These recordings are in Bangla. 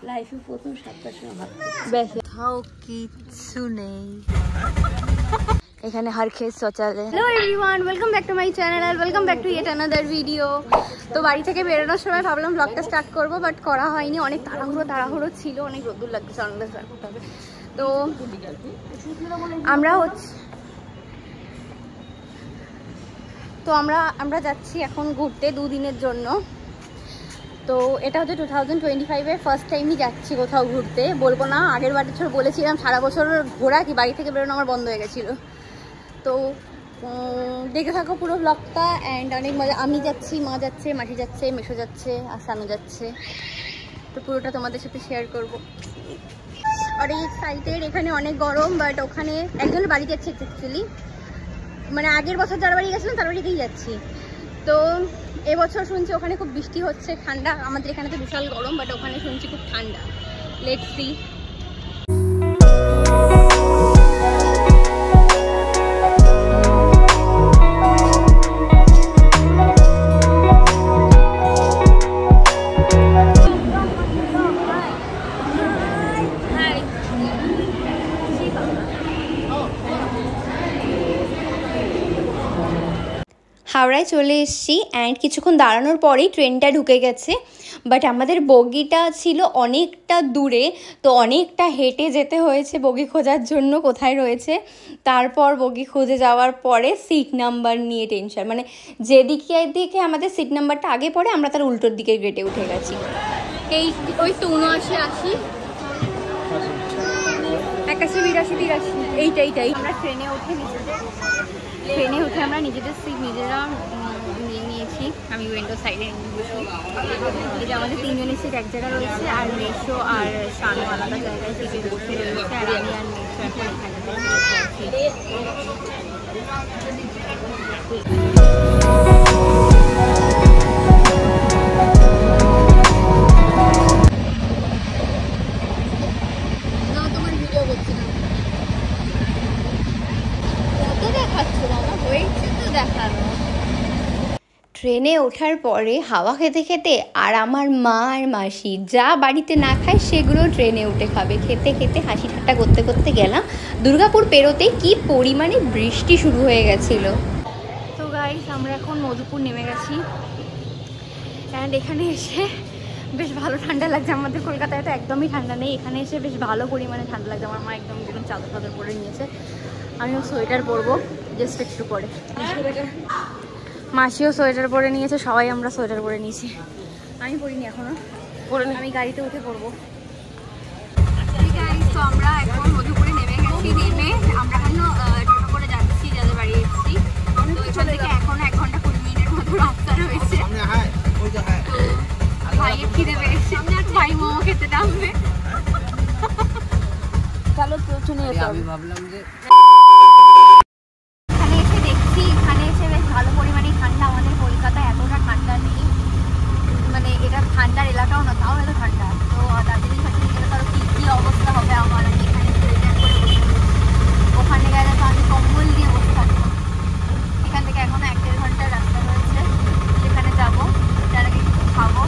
লাইফে প্রথম 7টার সময় ভাত ব্যাস কোথাও কিচ্ছু নেই এখানে हर खेत शौचालय। Hello everyone, welcome back to my channel and welcome back to yet another video. तो বাড়ি থেকে বেরোনোর সময় ভাবলাম ব্লগটা স্টার্ট করব, বাট করা হয়নি। অনেক তাড়াহুড়ো ছিল, অনেক রোদ্দুর লাগছে, সানগ্লাস রাখতে হবে। তো আমরা যাচ্ছি এখন ঘুরতে 2 দিনের জন্য। তো এটা হচ্ছে 2025-এর ফার্স্ট টাইমই যাচ্ছি কোথাও ঘুরতে। বলবো না আগের বছর বলেছিলাম সারা বছর ঘোরা কি বাড়ি থেকে বেরোনো আমার বন্ধ হয়ে গেছিলো। তো দেখে থাকো পুরো ব্লগটা অ্যান্ড অনেক মজা। আমি যাচ্ছি, মা যাচ্ছে, মাসি যাচ্ছে, মেশো যাচ্ছে আর সানু যাচ্ছে। তো পুরোটা তোমাদের সাথে শেয়ার করবো। অনেক এক্সাইটেড। এখানে অনেক গরম, বাট ওখানে একজনের বাড়ি যাচ্ছে অ্যাকচুয়ালি, মানে আগের বছর যার বাড়ি গেছিলাম তার বাড়িতেই যাচ্ছি। তো এবছর শুনছি ওখানে খুব বৃষ্টি হচ্ছে, ঠান্ডা। আমাদের এখানে তো বিশাল গরম, বাট ওখানে শুনছি খুব ঠান্ডা। Let's see. হাওড়ায় চলে এসেছি অ্যান্ড কিছুক্ষণ দাঁড়ানোর পরেই ট্রেনটা ঢুকে গেছে। বাট আমাদের বগিটা ছিল অনেকটা দূরে, তো অনেকটা হেঁটে যেতে হয়েছে বগি খোঁজার জন্য কোথায় রয়েছে। তারপর বগি খুঁজে যাওয়ার পরে সিট নাম্বার নিয়ে টেনশন, মানে যেদিকে আমাদের সিট নাম্বারটা আগে পড়ে আমরা তার উল্টোর দিকে গেটে উঠে গেছি। এই ওই 79-80 81 82 83 এইটাই আমরা ট্রেনে উঠে আমরা নিজেদের সিট নিজেরা নিয়ে নিয়েছি। আমি উইন্ডো সাইডে নিয়েছি। এই যে আমাদের 3 জনের সিট এক জায়গায় রয়েছে, আর মেশো আর শানু আলাদা জায়গায় সিটে বসে রয়েছে, আর আমি আর মেশো এখন এখানে তোমার ভিডিও করছি না, কত দেখাচ্ছ বাবা, হয়েছে তো দেখানো। ট্রেনে ওঠার পরে হাওয়া খেতে খেতে আর আমার মা আর মাসি যা বাড়িতে না খায় সেগুলো ট্রেনে উঠে খাবে। খেতে খেতে হাসি ঠাট্টা করতে করতে গেলাম। দুর্গাপুর পেরোতে কি পরিমাণে বৃষ্টি শুরু হয়ে গেছিল। তো গাইস আমরা এখন মধুপুর নেমে গেছি অ্যান্ড এখানে এসে বেশ ভালো ঠান্ডা লাগছে। আমাদের কলকাতায় তো একদমই ঠান্ডা নেই, এখানে এসে বেশ ভালো পরিমাণে ঠান্ডা লাগছে। আমার মা একদম চাদর টাদর পরে নিয়েছে, আমিও সোয়েটার পরবো জাস্ট একটু পরে। মাসিও সোয়েটার পরে নিয়েছে, সবাই আমরা সোয়েটার পরে নিয়েছি। আমি পরিনি এখনো, আমি গাড়িতে উঠে পরবো। তো আমরা এখন মধুপুরে নেমে গেছি। নেমে আমরা এখন টোটো করে যাচ্ছি যাদের বাড়ি এসেছি। তো এখান থেকে এখন 1 ঘন্টা 20 মিনিটের মতো রাস্তা রয়েছে। ভাইয়ের খিদে পেয়েছে, ভাই মোমো খেতে নামবে। চলো চলে যেতে হবে। আমি ভাবলাম যে এখানে এসে বেশ ভালো পরিমাণে ঠান্ডা। আমাদের কলকাতায় এতটা ঠান্ডা নেই, মানে এটা ঠান্ডার এলাকাও না, তাও এত ঠান্ডা। তো দার্জিলিং গেলে তার কী অবস্থা হবে আমার। আমি এখানে সোয়েটার করে বসে, ওখানে গেলে তো আমি কম্বল দিয়ে বসে থাকবো। এখান থেকে এখনো 1-1.5 ঘন্টার রাস্তা রয়েছে, সেখানে যাবো। তার আগে কিছু খাবো,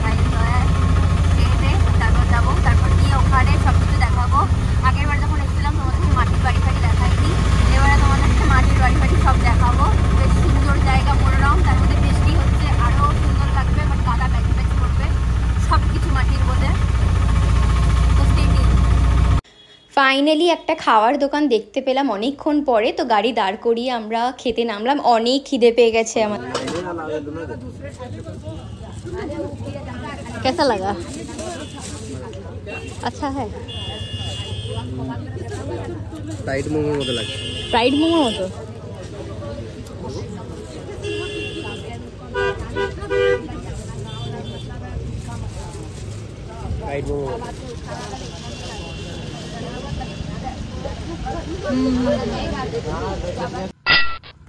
খেয়ে তারপর যাবো। তারপর গিয়ে ওখানে সব কিছু দেখাবো। আগের বার যখন এসেছিলাম তোমাদেরকে মাটির বাড়ি ফাড়ি দেখাইনি, এবারে তোমাদেরকে মাটির বাড়ি ফাড়ি সব দেখাবো। বেশ সুন্দর জায়গা, মনোরম, তার মধ্যে বৃষ্টি হচ্ছে, আরও সুন্দর লাগবে। বাট কাদা প্যাচ করবে, সব কিছু মাটির মধ্যে। ফাইনালি একটা খাওয়ার দোকান দেখতে পেলাম অনেকক্ষণ পরে। তো গাড়ি দাঁড় করিয়ে আমরা খেতে নামলাম। অনেক খিদে পেয়ে গেছে আমার। कैसा लगा? अच्छा है। फ्राइड मोमो মতো লাগছে। फ्राइड मोमो মতো। फ्राइड मोमो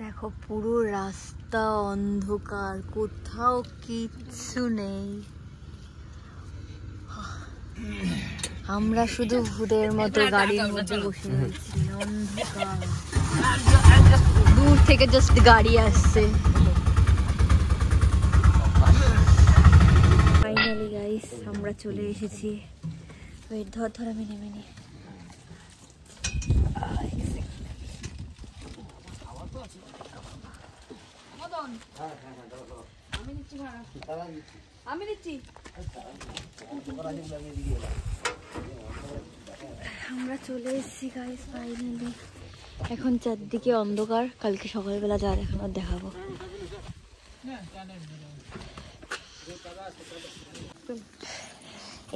দেখো পুরো রাস্তা অন্ধকার, কোথাও কিচ্ছু নেই। আমরা শুধু ভূতের মতো গাড়ির মধ্যে বসে রয়েছি, অন্ধকার। দূর থেকে জাস্ট গাড়ি আসছে। ফাইনালি গাইস আমরা চলে এসেছি। ওয়েট ধর আমি নেমে নি। আমি দিচ্ছি। আমরা চলে এসেছি গাইস ফাইনালি। এখন চারদিকে অন্ধকার, কালকে সকালবেলা যা দেখানোর দেখাবো।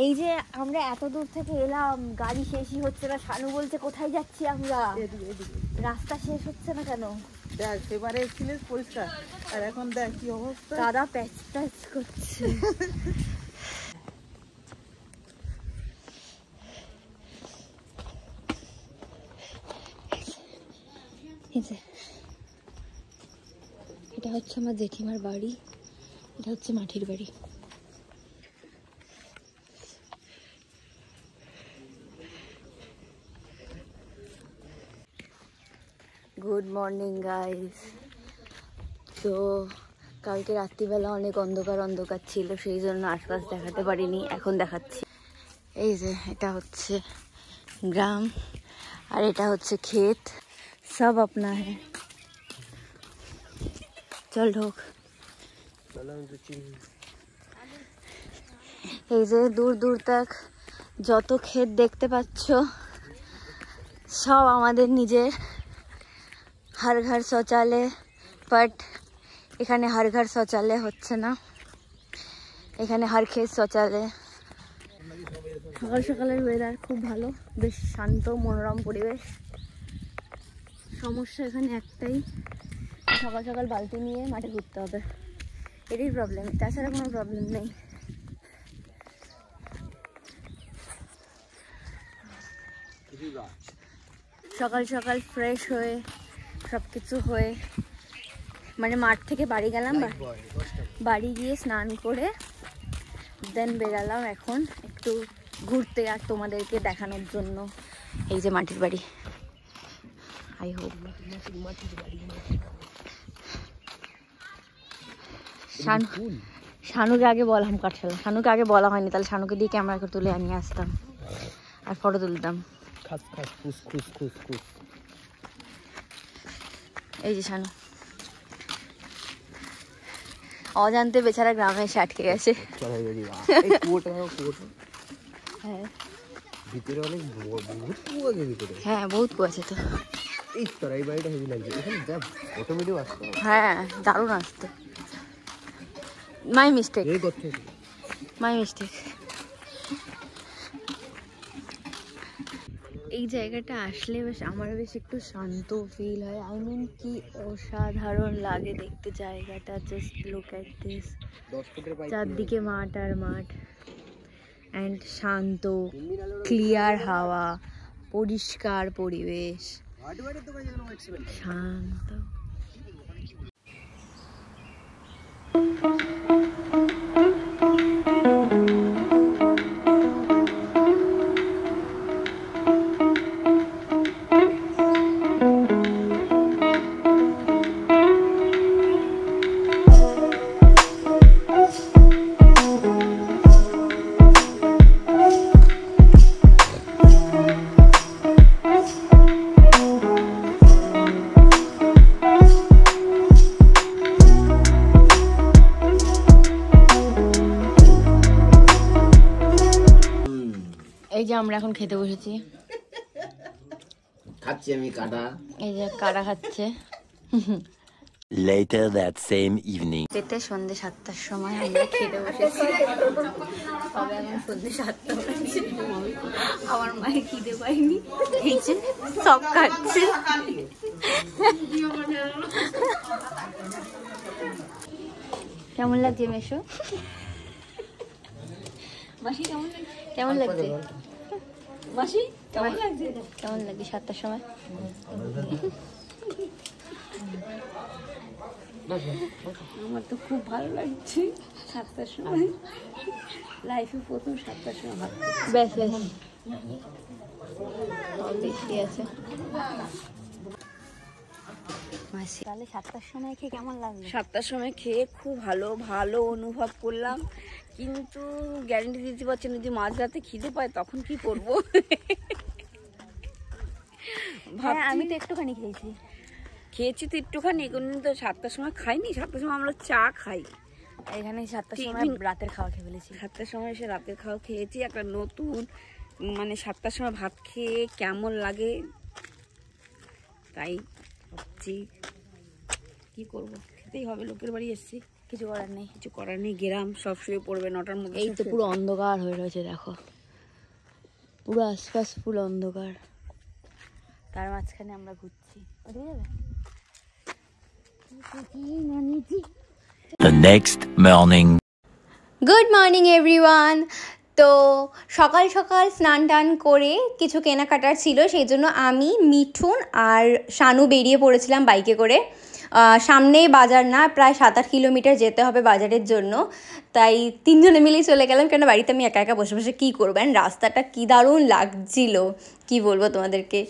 এই যে আমরা এত দূর থেকে এলাম, গাড়ি শেষই হচ্ছে না। শানু বলছে কোথায় যাচ্ছি আমরা, রাস্তা শেষ হচ্ছে না কেন? দেখ সেবারে এসেছিলিস পরিষ্কার, আর এখন দেখ কি অবস্থা। দাদা প্যাচ প্যাচ করছে। এটা হচ্ছে আমার জেঠিমার বাড়ি, এটা হচ্ছে মাটির বাড়ি। Good morning guys. তো কালকে রাত্রিবেলা অনেক অন্ধকার ছিল, সেই জন্য আশপাশ দেখাতে পারিনি, এখন দেখাচ্ছি। এই যে এটা হচ্ছে গ্রাম আর এটা হচ্ছে ক্ষেত, সব আপনা है। চল ঢোক। এই যে দূর দূর তক যত ক্ষেত দেখতে পাচ্ছ সব আমাদের নিজের। हर घर शौचालय, बट এখানে हर घर शौचालय হচ্ছে না, এখানে हर खेत शौचालय। সকাল সকালের ওয়েদার খুব ভালো, বেশ শান্ত মনোরম পরিবেশ। সমস্যা এখানে একটাই, সকাল সকাল বালতি নিয়ে মাঠে ঘুরতে হবে, এটাই প্রবলেম, তাছাড়া কোনো প্রবলেম নেই। সকাল সকাল ফ্রেশ হয়ে সব কিছু হয়ে মানে মাঠ থেকে বাড়ি গেলাম, বাড়ি গিয়ে স্নান করে দেন বেরালাম এখন একটু ঘুরতে আর তোমাদেরকে দেখানোর জন্য। এই যে মাটির বাড়ি, আই হোপ। শানুকে আগে বললাম কাটছিলাম, শানুকে আগে বলা হয়নি, তাহলে শানুকে দিয়ে ক্যামেরা করে তুলে নিয়ে আসতাম আর ফটো তুলতাম। এই যে শানু অজান্তে বেচারা গ্রামে এসে আটকে গেছে। হ্যাঁ বহুত কুয়াছে তো। হ্যাঁ দারুণ আসতো। My mistake. এই জায়গাটা আসলে বেশ আমার বেশ একটু শান্ত ফিল হয়। আই মিন কি অসাধারণ লাগে দেখতে জায়গাটা। জাস্ট লুক এট দিস, চারদিকে মাঠ আর মাঠ, অ্যান্ড শান্ত ক্লিয়ার হাওয়া, পরিষ্কার পরিবেশ, শান্ত। এই যে আমরা এখন খেতে বসেছি, খাচ্ছি আমি কাটা। এই যে কারা খাচ্ছে। Later that same evening. পেতে সন্ধ্যে 7টার সময় আমরা খেতে বসেছি। তবে এখন সন্ধ্যে 7টা বাজে, আমার মায়ের খিদে পাইনি, এই যে সব খাচ্ছে। কেমন লাগছে মেশো? মাসি কেমন লাগছে? মাসি কেমন লাগছে? কেমন লাগছে 7টার সময়? আমার তো খুব ভালো লাগছে 7টার সময়, লাইফে প্রথম 7টার সময় ভাত। বেশ বেশ বেশি আছে। তাহলে 7টার সময় খেয়ে কেমন লাগলো? 7টার সময় খেয়ে খুব ভালো অনুভব করলাম, কিন্তু গ্যারেন্টি দিতে পারছি না, যদি মাঝরাতে খিদে পায় তখন কি করবো। হ্যাঁ আমি তো একটুখানি খেয়েছি তো একটুখানি, কোনদিন তো 7টার সময় খাইনি। 7টার সময় আমরা চা খাই, এখানে 7টার সময় রাতের খাওয়া খেয়ে ফেলেছি। 7টার সময় এসে রাতের খাওয়া খেয়েছি। একটা নতুন মানে 7টার সময় ভাত খেয়ে কেমন লাগে, তাই ভাবছি কি করবো, খেতেই হবে। লোকের বাড়ি এসেছি, কিছু করার নেই। কিছু করার নেই। গেরাম সব শুয়ে পড়বে 9টার মধ্যে। এই তো পুরো অন্ধকার হয়ে রয়েছে, দেখো পুরো আশপাশ পুরো অন্ধকার, তার মাঝখানে আমরা ঘুরছি। The next morning. Good morning everyone. তো সকাল সকাল স্নান টান করে কিছু কেনাকাটার ছিল, সেই জন্য আমি, মিঠুন আর শানু বেরিয়ে পড়েছিলাম বাইকে করে। সামনেই বাজার, না প্রায় 7-8 কিলোমিটার যেতে হবে বাজারের জন্য, তাই 3 জনে মিলেই চলে গেলাম। কেন বাড়িতে আমি একা একা বসে বসে কী করবেন, রাস্তাটা কী দারুণ লাগছিল, কি বলবো তোমাদেরকে।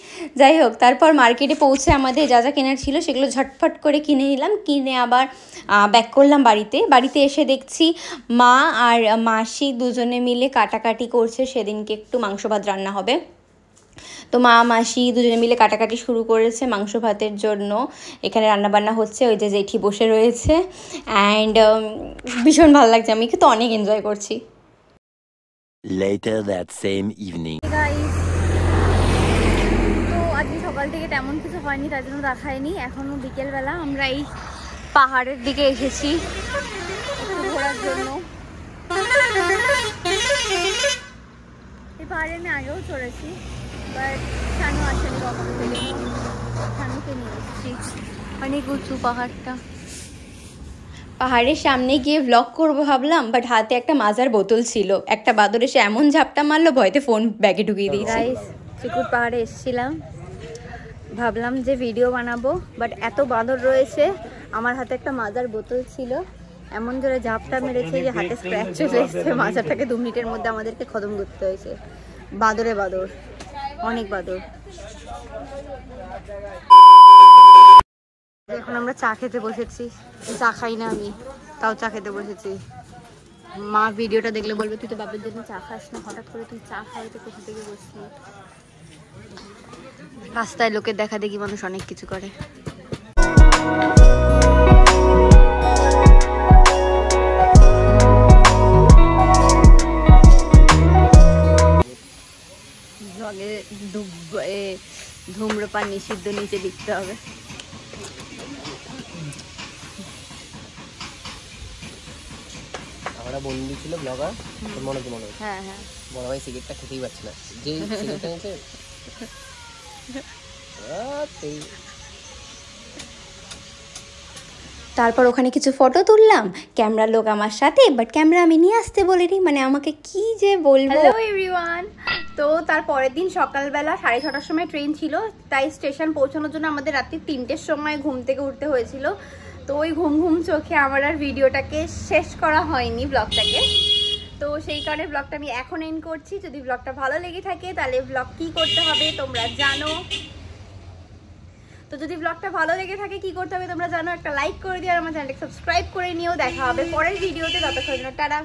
যাই হোক, তারপর মার্কেটে পৌঁছে আমাদের যা যা কেনার ছিল সেগুলো ঝটফট করে কিনে নিলাম, কিনে আবার ব্যাক করলাম বাড়িতে এসে দেখছি মা আর মাসি দুজনে মিলে কাটাকাটি করছে। সেদিনকে একটু মাংস ভাত রান্না হবে, তো মা মাসি দুজনে মিলে কাটাকাটি শুরু করেছে মাংস ভাতের জন্য। এখানে রান্নাবান্না হচ্ছে, ওই যে জেঠি বসে রয়েছে, অ্যান্ড ভীষণ ভালো লাগছে, আমি কিন্তু অনেক এনজয় করছি। Later that same evening. তো আজকে সকাল থেকে তেমন কিছু হয়নি, তার জন্য দেখায়নি। এখনও বিকেলবেলা আমরা এই পাহাড়ের দিকে এসেছি একটু ঘোরার জন্য। এই পাহাড়ে আমি আগেও চড়েছি, বাট শানু আসেনি কখনো থেকে, শানুকে নিয়ে এসেছি। অনেক উঁচু পাহাড়টা, পাহাড়ের সামনে গিয়ে ব্লগ করব ভাবলাম, বাট হাতে একটা মাজার বোতল ছিল। একটা বাদর এসে এমন ঝাপটা মারলো, ভয়তে ফোন ব্যাগে ঢুকিয়ে দিয়েছি। চিকুট পাহাড়ে এসেছিলাম, ভাবলাম যে ভিডিও বানাবো, বাট এত বাঁদর রয়েছে, আমার হাতে একটা মাজার বোতল ছিল, এমন জোরে ঝাপটা মেরেছে যে হাতে স্ক্র্যাচ চলে এসেছে। মাজারটাকে 2 মিনিটের মধ্যে আমাদেরকে খতম করতে হয়েছে। বাঁদরে বাঁদর, অনেক বাঁদর। এখন আমরা চা খেতে বসেছি, চা খাই না আমি, তাও চা খেতে বসেছি। মা ভিডিওটা দেখলে বলবে তুই তো বাপের জন্য চা খাস না, হঠাৎ করে তুই চা খাই তো কোথা থেকে বসলি। রাস্তায় লোকের দেখা দেখি মানুষ অনেক কিছু করে। ধূম্রপান নিষিদ্ধ নিচে লিখতে হবে। আমরা বন্ধু ছিল ব্লগার, মনে হয়। হ্যাঁ হ্যাঁ, বড় ভাই সিগারেটটা খেতেই পারছে না, যে সিগারেটটা নিয়েছে। তারপর ওখানে কিছু ফটো তুললাম, ক্যামেরার লোক আমার সাথে, বাট ক্যামেরা আমি নিয়ে আসতে বলিনি, মানে আমাকে কি যে বলবো। Hello everyone. তো তার পরের দিন সকালবেলা 6:30টার সময় ট্রেন ছিল, তাই স্টেশন পৌঁছানোর জন্য আমাদের রাত্রি 3টের সময় ঘুম থেকে উঠতে হয়েছিল। তো ওই ঘুম চোখে আমার আর ভিডিওটাকে শেষ করা হয়নি, ব্লগটাকে। তো সেই কারণে ব্লগটা আমি এখন এন্ড করছি। যদি ব্লগটা ভালো লেগে থাকে তাহলে ব্লগ কি করতে হবে তোমরা জানো। তো যদি ব্লগটা ভালো লেগে থাকে কি করতে হবে তোমরা জানো, একটা লাইক করে দিও আর আমার চ্যানেলটাকে সাবস্ক্রাইব করে নিও। দেখা হবে পরের ভিডিওতে, ততক্ষণ টাটা।